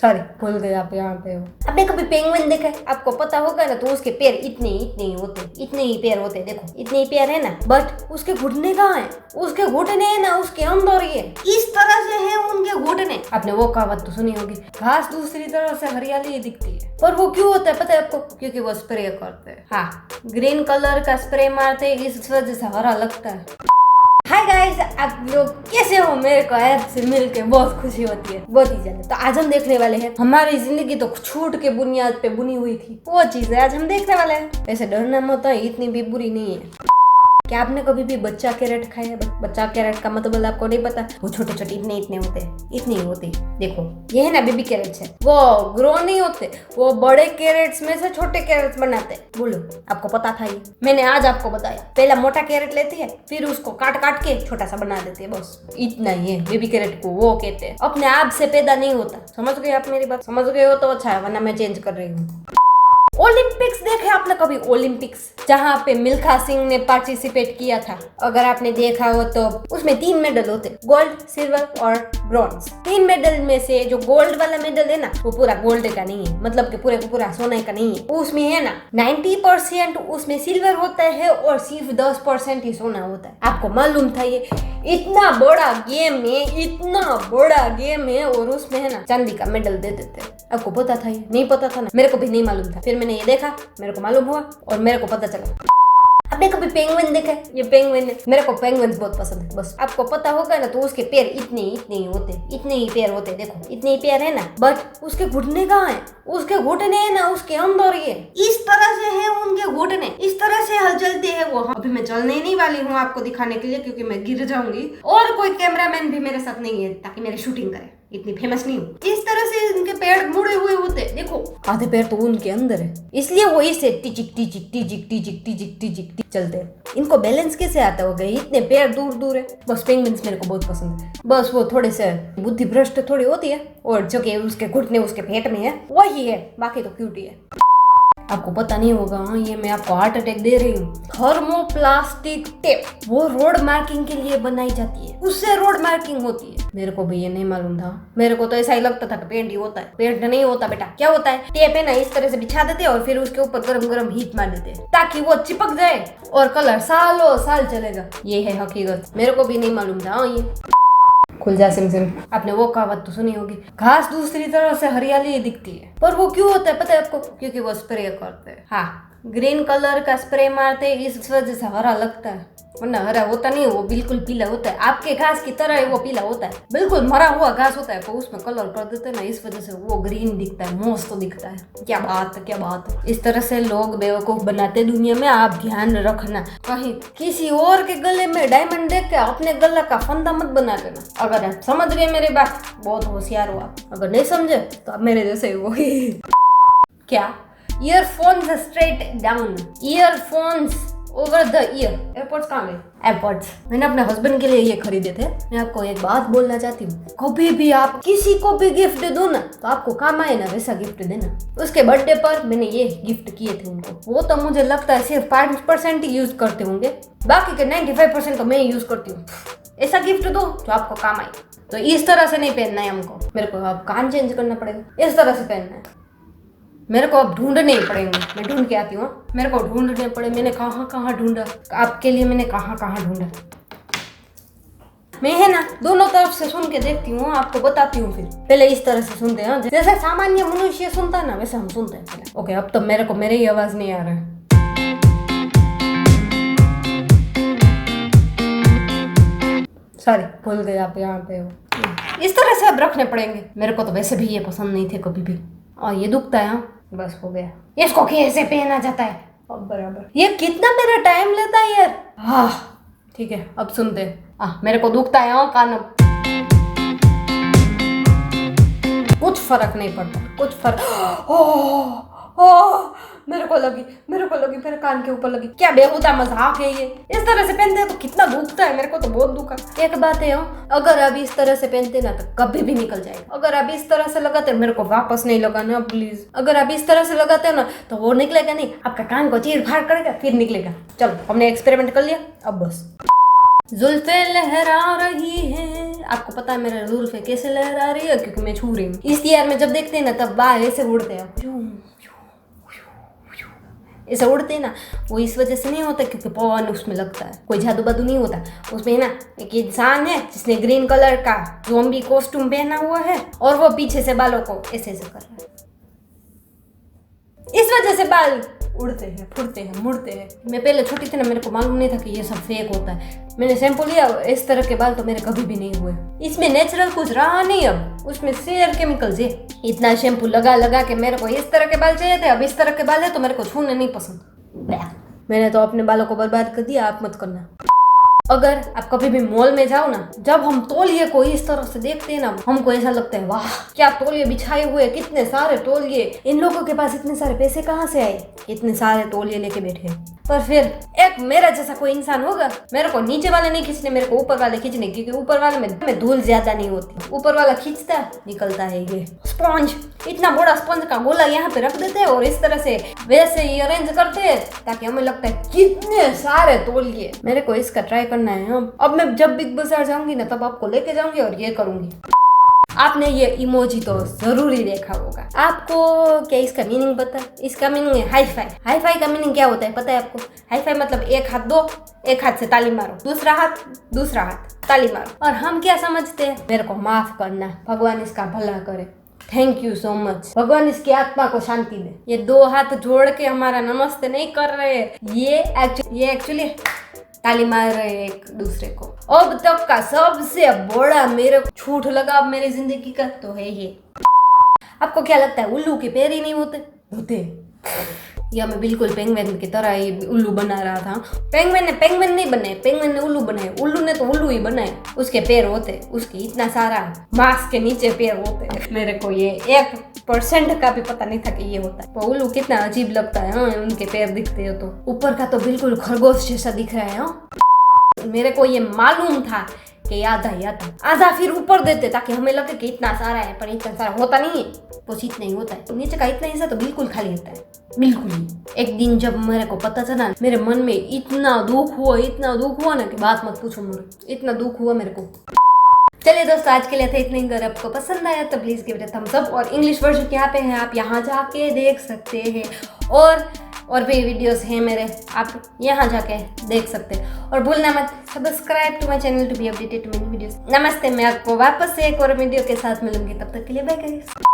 Sorry भूल गए आप यहाँ पे हो। आपने कभी पेंगुइन देखा है? आपको पता होगा ना, तो उसके पैर इतने ही होते, इतने ही पैर होते, देखो इतने ही पैर है ना, बट उसके घुटने कहाँ है? उसके घुटने है ना उसके अंदर ही है, इस तरह से है उनके घुटने। आपने वो कहावत तो सुनी होगी, घास दूसरी तरह से हरियाली ही दिखती है। पर वो क्यों होता है पता है आपको? क्योंकि वो स्प्रे करते हैं। हाँ, ग्रीन कलर का स्प्रे मारते हैं, इस वजह से हरा लगता है। हाय गाइस, आप लोग कैसे हो? मेरे को ऐप से मिलके बहुत खुशी होती है, बहुत ही ज्यादा। तो आज हम देखने वाले हैं, हमारी जिंदगी तो छूट के बुनियाद पे बुनी हुई थी, वो चीज है आज हम देखने वाले हैं। ऐसे डरना मत है, इतनी भी बुरी नहीं है। क्या आपने कभी भी बच्चा कैरेट खाया है? बच्चा कैरेट का मतलब आपको नहीं पता? वो छोटे छोटे इतने होते हैं, इतने ही होते। देखो ये है ना बेबी कैरेट्स है, वो ग्रो नहीं होते, वो बड़े कैरेट्स में से छोटे कैरेट्स बनाते हैं। बोलो आपको पता था ये? मैंने आज आपको बताया। पहला मोटा कैरेट लेती है, फिर उसको काट के छोटा सा बना देती है, बस इतना ही है। बेबी कैरेट को वो कहते हैं, अपने आप से पैदा नहीं होता। समझ गए आप मेरी बात? समझ गए हो तो अच्छा है, वरना मैं चेंज कर रही हूँ। ओलंपिक्स देखे आपने कभी? ओलंपिक्स जहाँ पे मिल्खा सिंह ने पार्टिसिपेट किया था, अगर आपने देखा हो तो उसमें 3 मेडल होते, गोल्ड, सिल्वर और ब्रॉन्ज। 3 मेडल में से जो गोल्ड वाला मेडल है ना, वो पूरा गोल्ड का नहीं है, मतलब कि पूरे का पूरा सोने का नहीं है। उसमें है ना 90% उसमें सिल्वर होता है और सिर्फ 10% ही सोना होता है। आपको मालूम था ये? इतना बड़ा गेम है, इतना बड़ा गेम है, और उसमें है ना चांदी का मेडल दे देते हैं। आपको पता था ये? नहीं पता था ना, मेरे को भी नहीं मालूम था। फिर मैंने ये देखा, मेरे को मालूम हुआ और मेरे को पता चला। आपने कभी पेंगुइन देखा है? ये पेंगुइन है, मेरे को पेंगुइन्स बहुत पसंद है। बस आपको पता होगा ना, तो उसके पैर इतने ही होते, इतने ही पैर होते, देखो इतने ही पैर है ना, बट उसके घुटने कहाँ है? उसके घुटने है ना उसके अंदर ही है, इस तरह से है उनके घुटने, इस तरह से हल चलते हैं वो। अभी मैं चलने नहीं वाली हूँ आपको दिखाने के लिए, क्योंकि मैं गिर जाऊंगी, और कोई कैमरामैन भी मेरे साथ नहीं है ताकि मेरी शूटिंग करे। इतनी फेमस नहीं हूँ। इस तरह से इनके पैर मुड़े हुए होते, देखो आधे पैर तो उनके अंदर है, इसलिए वो इसे टिचिक टिचिक टिचिक टिचिक टिचिक टिचिक चलते हैं। इनको बैलेंस कैसे आता होगा? इतने पैर दूर है। बस पेंगुइन्स मेरे को बहुत पसंद है। बस वो थोड़े से बुद्धि भ्रष्ट थोड़ी होती है, और जो कि उसके घुटने उसके पेट में है वही है, बाकी तो क्यूटी है। आपको पता नहीं होगा, ये मैं आपको हार्ट अटैक दे रही हूँ। थर्मोप्लास्टिक टेप, वो रोड मार्किंग के लिए बनाई जाती है, उससे रोड मार्किंग होती है। मेरे को भी ये नहीं मालूम था, मेरे को तो ऐसा ही लगता था कि पेंट ही होता है। पेंट नहीं होता बेटा। क्या होता है? टेप है ना, इस तरह से बिछा देते और फिर उसके ऊपर गरम हीट मार देते ताकि वो चिपक जाए और कलर सालों साल चलेगा। ये है हकीकत, मेरे को भी नहीं मालूम था। ये खुल जा सिम, आपने वो कहावत तो सुनी होगी, घास दूसरी तरह से हरियाली ही दिखती है। पर वो क्यों होता है पता है आपको? क्योंकि वो स्प्रे करते हैं। हाँ, ग्रीन कलर का स्प्रे मारते हैं, इस वजह से हरा लगता है, वरना हरा होता नहीं, वो बिल्कुल पीला होता है। आपके घास की तरह है, वो पीला होता है, बिल्कुल मरा हुआ घास होता है, तो उसमें कलर कर देते हैं ना, इस वजह से वो ग्रीन दिखता है, मस्त दिखता है। क्या बात है, क्या बात है। इस तरह से लोग बेवकूफ बनाते दुनिया में। आप ध्यान रखना, कहीं किसी और के गले में डायमंड देख के अपने गला का फंदा मत बना लेना। अगर आप समझ गए मेरी बात, बहुत होशियार हो आप। अगर नहीं समझे तो आप मेरे जैसे हो। क्या? Earphones straight down, earphones over the year. Airports कहाँ गए? एयरपोर्ट्स मैंने अपने हस्बैंड के लिए ये खरीदे थे। मैं आपको एक बात बोलना चाहती हूँ, कभी भी आप किसी को भी गिफ्ट दो ना, तो आपको काम आए ना वैसा गिफ्ट देना। उसके बर्थडे पर मैंने ये गिफ्ट किए थे उनको, वो तो मुझे लगता है सिर्फ 5% ही यूज करते होंगे, बाकी के 95% तो मैं यूज करती हूँ। ऐसा गिफ्ट दो जो आपको काम आए। तो इस तरह से नहीं पहनना है हमको, मेरे को अब कान चेंज करना पड़ेगा, इस तरह से पहनना है। मेरे को अब ढूंढने ही पड़ेंगे, मैं ढूंढ के आती हूँ। मेरे को ढूंढने पड़े, मैंने कहाँ ढूंढा आपके लिए, मैंने कहाँ ढूंढा। मैं है ना दोनों तरफ से सुन के देखती हूँ, आपको बताती हूँ। फिर पहले इस तरह से सुनते हैं, जैसे सामान्य मनुष्य सुनता है ना, वैसे हम सुनते हैं पहले। ओके, अब तो मेरे को मेरी आवाज नहीं आ रहा है। सॉरी भूल गए आप यहाँ पे हो। इस तरह से अब रखने पड़ेंगे। मेरे को तो वैसे भी ये पसंद नहीं थे कभी भी। और ये दुखता है, बस हो गया। इसको कैसे पहना जाता है अब बराबर? ये कितना मेरा टाइम लेता है यार। हाँ ठीक है, अब सुनते। मेरे को दुखता है कान। कुछ फर्क नहीं पड़ता, कुछ फर्क। मेरे को लगी मेरे कान के ऊपर लगी। क्या बेहुदा मजाक है ये। इस तरह से पहनते हैं तो कितना दुखता है, मेरे को तो बहुत दुखा। एक बात है अगर आप इस तरह से पहनते ना तो कभी भी निकल जाएगा। अगर आप इस तरह से लगाते, मेरे को वापस नहीं लगाना प्लीज। अगर आप इस तरह से लगाते हो ना तो वो निकलेगा नहीं, आपका कान को चीर फाड़ करेगा फिर निकलेगा। चलो हमने एक्सपेरिमेंट कर लिया, अब बस। जुल्फे लहरा रही है आपको पता है मेरे जुल्फे कैसे लहर आ रही है, क्योंकि मैं छू रही हूँ। इस ईयर में जब देखते हैं ना तब बाल ऐसे उड़ते हैं, ऐसे उड़ते हैं ना, वो इस वजह से नहीं होता क्योंकि पवन उसमें लगता है, कोई जादू बादू नहीं होता उसमें, है ना। एक इंसान है जिसने ग्रीन कलर का ज़ॉम्बी कॉस्ट्यूम पहना हुआ है और वो पीछे से बालों को ऐसे ऐसे कर रहा है, इस वजह से बाल उड़ते हैं, फुड़ते हैं, मुड़ते हैं। मैं पहले छोटी थी ना, मेरे को मालूम नहीं था कि ये सब फेक होता है। मैंने शैम्पू लिया, इस तरह के बाल तो मेरे कभी भी नहीं हुए। इसमें नेचुरल कुछ रहा नहीं, अब उसमें शेयर केमिकल्स है। इतना शैम्पू लगा लगा के मेरे को इस तरह के बाल चाहिए थे, अब इस तरह के बाल है तो मेरे को छूने नहीं पसंद। मैंने तो अपने बालों को बर्बाद कर दिया, आप मत करना। अगर आप कभी भी मॉल में जाओ ना, जब हम तौलिए को इस तरह से देखते हैं ना, हमको ऐसा लगता है वाह क्या तौलिए बिछाए हुए, कितने सारे तौलिए, इन लोगों के पास इतने सारे पैसे कहाँ से आए, इतने सारे तौलिए लेके बैठे। पर फिर एक मेरा जैसा कोई इंसान होगा, मेरे को नीचे वाले नहीं खींचने, मेरे को ऊपर वाले खींचने, क्योंकि ऊपर वाले में धूल ज्यादा नहीं होती। ऊपर वाला खींचता निकलता है ये स्पॉन्ज, इतना बड़ा स्पॉन्ज का गोला यहाँ पे रख देते हैं और इस तरह से वैसे ही अरेंज करते हैं ताकि हमें लगता है कितने सारे तौलिए। मेरे को इसका ट्राई करना है। अब मैं जब बिग बाजार जाऊंगी ना तब आपको लेके जाऊंगी और ये करूंगी। आपने ये इमोजी तो जरूरी देखा होगा। आपको क्या इसका मीनिंग पता है? इसका मीनिंग है हाई फाई। हाई फाई का मीनिंग क्या होता है पता है आपको? हाई फाई मतलब एक हाथ दो, एक हाथ से ताली मारो, दूसरा हाथ ताली मारो। और हम क्या समझते हैं, मेरे को माफ करना, भगवान इसका भला करे, थैंक यू सो मच, भगवान इसकी आत्मा को शांति दे। ये दो हाथ जोड़ के हमारा नमस्ते नहीं कर रहे, ये एक्चुअली ताली मार रहे हैं एक दूसरे को। अब तक का सबसे बड़ा मेरे झूठ लगा अब मेरी जिंदगी का तो है ये। आपको क्या लगता है उल्लू के पैर ही नहीं होते? या मैं बिल्कुल पेंगुइन की तरह ही उल्लू बना रहा था। पेंगुइन नहीं बने, पेंगुइन ने उल्लू बनाए, उल्लू ने तो उल्लू ही बनाए। उसके पैर होते, उसकी इतना सारा मांस के नीचे पैर होते। मेरे को ये 1% का भी पता नहीं था कि ये होता है। तो उल्लू कितना अजीब लगता है, उनके पैर दिखते हो तो। ऊपर का तो बिल्कुल खरगोश जैसा दिख रहा है। मेरे को ये मालूम था कि आधा फिर ऊपर देते ताकि हमें लगे कि इतना सारा है, पर इतना सारा होता नहीं है, बस इतना ही होता है। नीचे का इतना हिस्सा तो बिल्कुल खाली होता है, बिल्कुल ही। एक दिन जब मेरे को पता चला, मेरे मन में इतना दुख हुआ ना कि बात मत पूछो, मुझे इतना दुख हुआ मेरे को। चलिए दोस्तों, आज के लिए था इतना ही। अगर आपको पसंद आया तो please give it a thumbs up, और इंग्लिश वर्जन यहाँ पे है, आप यहाँ जाके देख सकते हैं। और भी वीडियोस हैं मेरे, आप यहाँ जाके देख सकते हैं। और भूलना मत subscribe to my channel to be updated to many videos. नमस्ते, मैं आपको वापस से एक और वीडियो के साथ मिलूंगी, तब तक के लिए बाय गाइस।